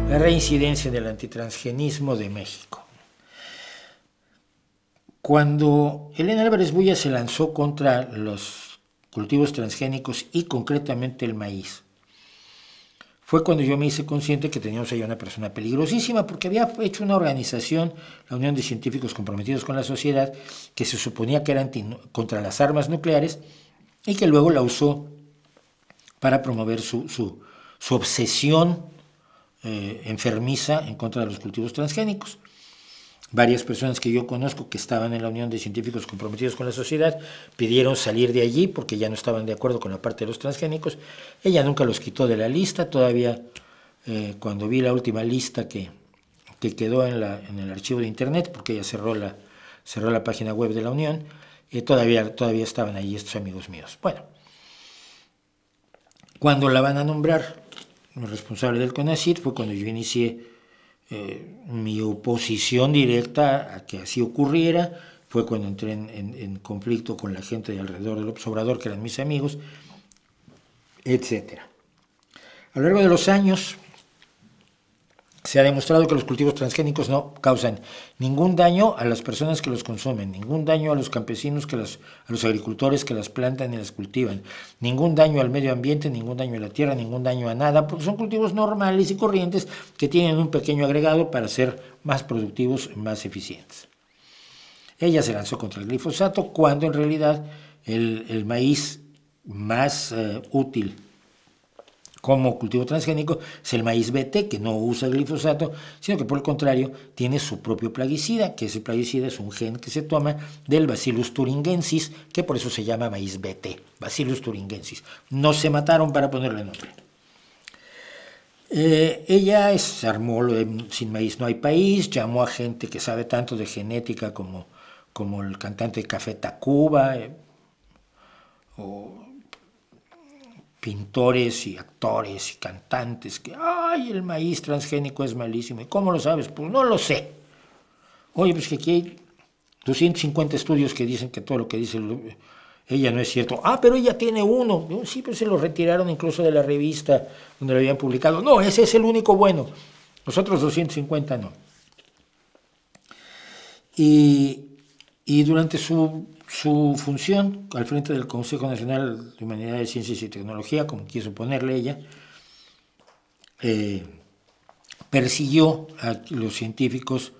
La reincidencia del antitransgenismo de México. Cuando Elena Álvarez Bulla se lanzó contra los cultivos transgénicos y concretamente el maíz, fue cuando yo me hice consciente que teníamos ahí una persona peligrosísima, porque había hecho una organización, la Unión de Científicos Comprometidos con la Sociedad, que se suponía que era contra las armas nucleares y que luego la usó para promover su obsesión enfermiza en contra de los cultivos transgénicos. Varias personas que yo conozco que estaban en la Unión de Científicos Comprometidos con la Sociedad pidieron salir de allí porque ya no estaban de acuerdo con la parte de los transgénicos. Ella nunca los quitó de la lista. Todavía cuando vi la última lista que quedó en el archivo de internet, porque ella cerró la página web de la Unión, todavía estaban allí estos amigos míos. Bueno, cuando la van a nombrar responsable del CONACYT fue cuando yo inicié mi oposición directa a que así ocurriera. Fue cuando entré en conflicto con la gente de alrededor del López Obrador, que eran mis amigos, etc. A lo largo de los años se ha demostrado que los cultivos transgénicos no causan ningún daño a las personas que los consumen, ningún daño a los campesinos, a los agricultores que las plantan y las cultivan, ningún daño al medio ambiente, ningún daño a la tierra, ningún daño a nada, porque son cultivos normales y corrientes que tienen un pequeño agregado para ser más productivos, más eficientes. Ella se lanzó contra el glifosato cuando en realidad el maíz más útil como cultivo transgénico es el maíz BT, que no usa glifosato, sino que por el contrario tiene su propio plaguicida, que ese plaguicida es un gen que se toma del Bacillus thuringiensis, que por eso se llama maíz BT, Bacillus thuringiensis. No se mataron para ponerle nombre. Ella se armó Sin Maíz No Hay País, llamó a gente que sabe tanto de genética como el cantante de Café Tacuba, o pintores y actores y cantantes que, ¡ay, el maíz transgénico es malísimo! ¿Y cómo lo sabes? Pues no lo sé. Oye, pues que aquí hay 250 estudios que dicen que todo lo que dice ella no es cierto. Ah, pero ella tiene uno. Sí, pero se lo retiraron incluso de la revista donde lo habían publicado. No, ese es el único bueno. Los otros 250 no. Y durante su función al frente del Consejo Nacional de Humanidades, Ciencias y Tecnología, como quiso ponerle ella, persiguió a los científicos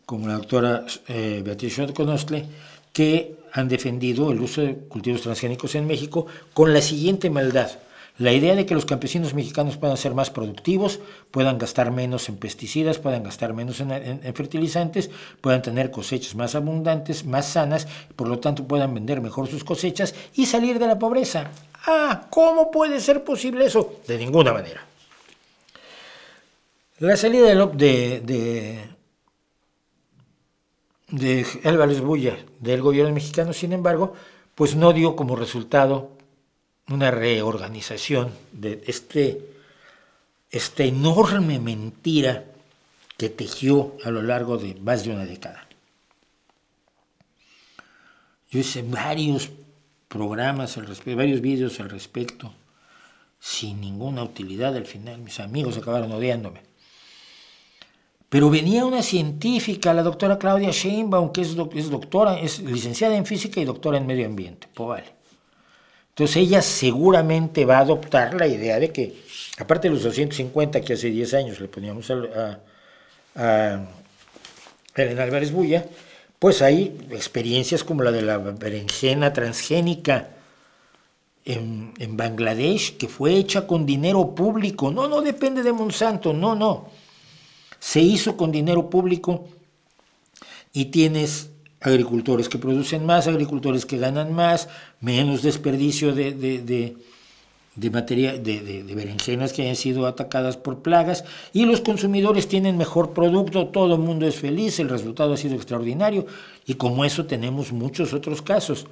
como la doctora Beatriz Schott-Konostle, que han defendido el uso de cultivos transgénicos en México con la siguiente maldad: la idea de que los campesinos mexicanos puedan ser más productivos, puedan gastar menos en pesticidas, puedan gastar menos en fertilizantes, puedan tener cosechas más abundantes, más sanas, por lo tanto puedan vender mejor sus cosechas y salir de la pobreza. Ah, ¿cómo puede ser posible eso? De ninguna manera. La salida de Álvarez Bulla del gobierno mexicano, sin embargo, pues no dio como resultado una reorganización de esta enorme mentira que tejió a lo largo de más de una década. Yo hice varios programas al respecto, varios vídeos al respecto, sin ninguna utilidad al final. Mis amigos acabaron odiándome. Pero venía una científica, la doctora Claudia Sheinbaum, que es doctora, es licenciada en física y doctora en medio ambiente. Pues vale. Entonces ella seguramente va a adoptar la idea de que, aparte de los 250 que hace 10 años le poníamos a Elena Álvarez Bulla, pues hay experiencias como la de la berenjena transgénica en Bangladesh, que fue hecha con dinero público. No depende de Monsanto, no. Se hizo con dinero público y tienes agricultores que producen más, agricultores que ganan más, menos desperdicio de berenjenas que hayan sido atacadas por plagas, y los consumidores tienen mejor producto, todo el mundo es feliz, el resultado ha sido extraordinario, y como eso tenemos muchos otros casos.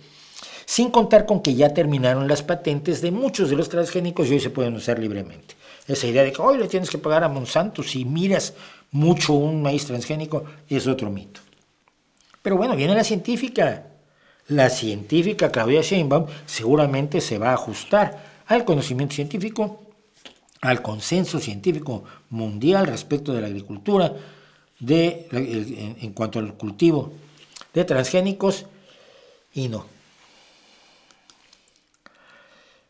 Sin contar con que ya terminaron las patentes de muchos de los transgénicos y hoy se pueden usar libremente. Esa idea de que hoy le tienes que pagar a Monsanto si miras mucho un maíz transgénico es otro mito. Pero bueno, viene la científica. La científica Claudia Sheinbaum seguramente se va a ajustar al conocimiento científico al consenso científico mundial respecto de la agricultura en cuanto al cultivo de transgénicos, y no.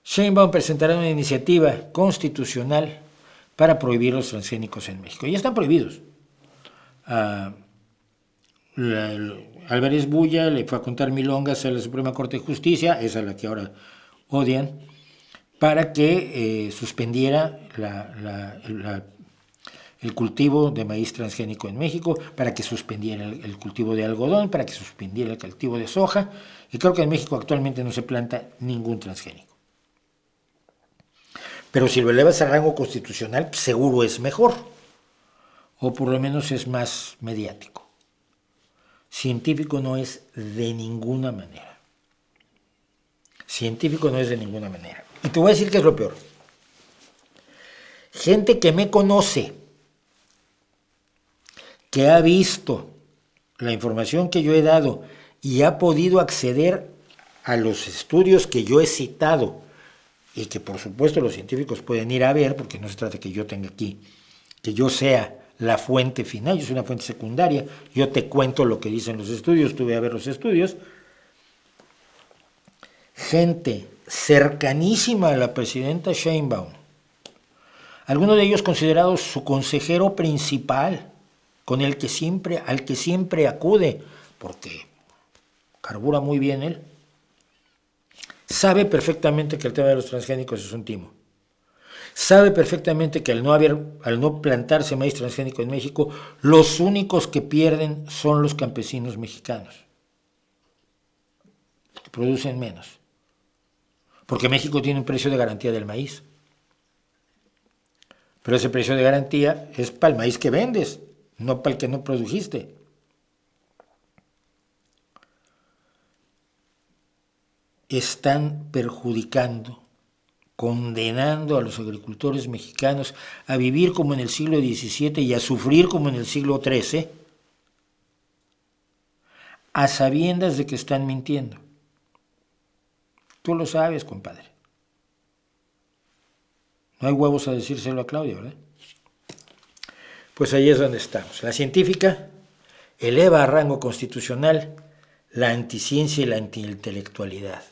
Sheinbaum presentará una iniciativa constitucional para prohibir los transgénicos en México. Ya están prohibidos. Álvarez Bulla le fue a contar milongas a la Suprema Corte de Justicia, esa es la que ahora odian, para que suspendiera el cultivo de maíz transgénico en México, para que suspendiera el cultivo de algodón, para que suspendiera el cultivo de soja, y creo que en México actualmente no se planta ningún transgénico. Pero si lo elevas al rango constitucional, seguro es mejor, o por lo menos es más mediático. Científico no es de ninguna manera. Científico no es de ninguna manera. Y te voy a decir qué es lo peor. Gente que me conoce, que ha visto la información que yo he dado y ha podido acceder a los estudios que yo he citado y que por supuesto los científicos pueden ir a ver, porque no se trata que yo tenga aquí, que yo sea la fuente final, yo soy una fuente secundaria, yo te cuento lo que dicen los estudios, tú ve a ver los estudios. Gente cercanísima a la presidenta Sheinbaum, algunos de ellos considerados su consejero principal, al que siempre acude, porque carbura muy bien él, sabe perfectamente que el tema de los transgénicos es un timo. Sabe perfectamente que al no plantarse maíz transgénico en México, los únicos que pierden son los campesinos mexicanos, que producen menos. Porque México tiene un precio de garantía del maíz. Pero ese precio de garantía es para el maíz que vendes, no para el que no produjiste. Están perjudicando, condenando a los agricultores mexicanos a vivir como en el siglo XVII y a sufrir como en el siglo XIII, a sabiendas de que están mintiendo. Tú lo sabes, compadre. No hay huevos a decírselo a Claudia, ¿verdad? Pues ahí es donde estamos. La científica eleva a rango constitucional la anticiencia y la antiintelectualidad.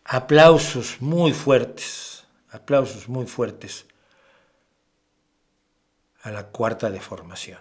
Aplausos muy fuertes a la cuarta deformación.